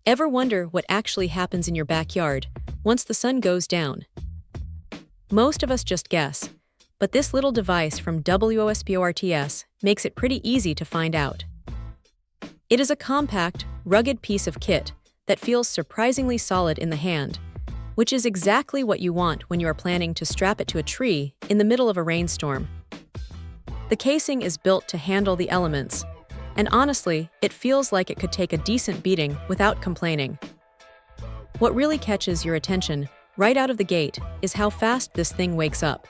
Ever wonder what actually happens in your backyard once the sun goes down? Most of us just guess, but this little device from WOSPORTS makes it pretty easy to find out. It is a compact, rugged piece of kit that feels surprisingly solid in the hand, which is exactly what you want when you are planning to strap it to a tree in the middle of a rainstorm. The casing is built to handle the elements, and honestly, it feels like it could take a decent beating without complaining. What really catches your attention right out of the gate is how fast this thing wakes up.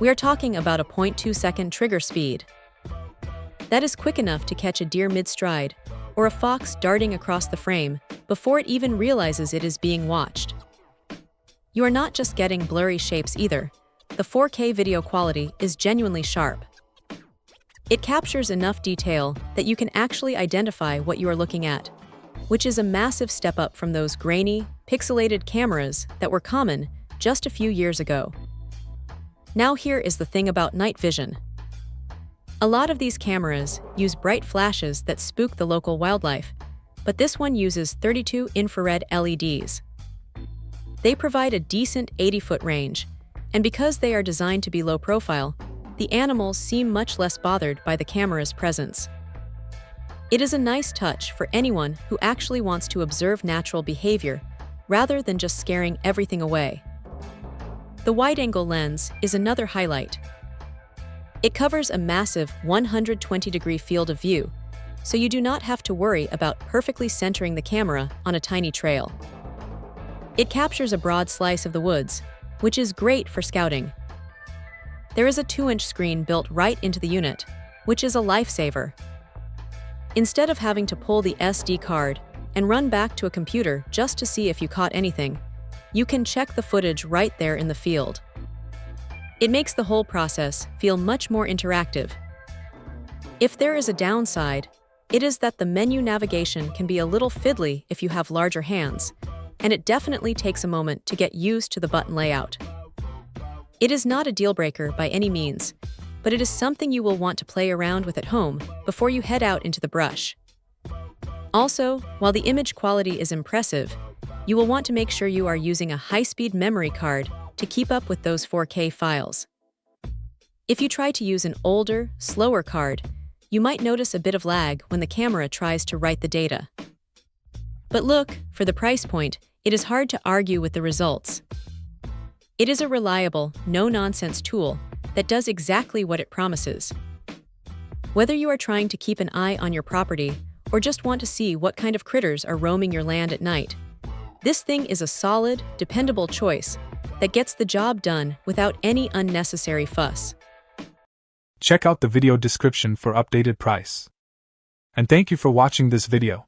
We are talking about a 0.2-second trigger speed. That is quick enough to catch a deer mid-stride or a fox darting across the frame before it even realizes it is being watched. You are not just getting blurry shapes either. The 4K video quality is genuinely sharp. It captures enough detail that you can actually identify what you are looking at, which is a massive step up from those grainy, pixelated cameras that were common just a few years ago. Now here is the thing about night vision. A lot of these cameras use bright flashes that spook the local wildlife, but this one uses 32 infrared LEDs. They provide a decent 80-foot range, and because they are designed to be low profile, the animals seem much less bothered by the camera's presence. It is a nice touch for anyone who actually wants to observe natural behavior rather than just scaring everything away. The wide-angle lens is another highlight. It covers a massive 120-degree field of view, so you do not have to worry about perfectly centering the camera on a tiny trail. It captures a broad slice of the woods, which is great for scouting. There is a 2-inch screen built right into the unit, which is a lifesaver. Instead of having to pull the SD card and run back to a computer just to see if you caught anything, you can check the footage right there in the field. It makes the whole process feel much more interactive. If there is a downside, it is that the menu navigation can be a little fiddly if you have larger hands, and it definitely takes a moment to get used to the button layout. It is not a deal-breaker by any means, but it is something you will want to play around with at home before you head out into the brush. Also, while the image quality is impressive, you will want to make sure you are using a high-speed memory card to keep up with those 4K files. If you try to use an older, slower card, you might notice a bit of lag when the camera tries to write the data. But look, for the price point, it is hard to argue with the results. It is a reliable, no-nonsense tool that does exactly what it promises. Whether you are trying to keep an eye on your property or just want to see what kind of critters are roaming your land at night, this thing is a solid, dependable choice that gets the job done without any unnecessary fuss. Check out the video description for updated price. And thank you for watching this video.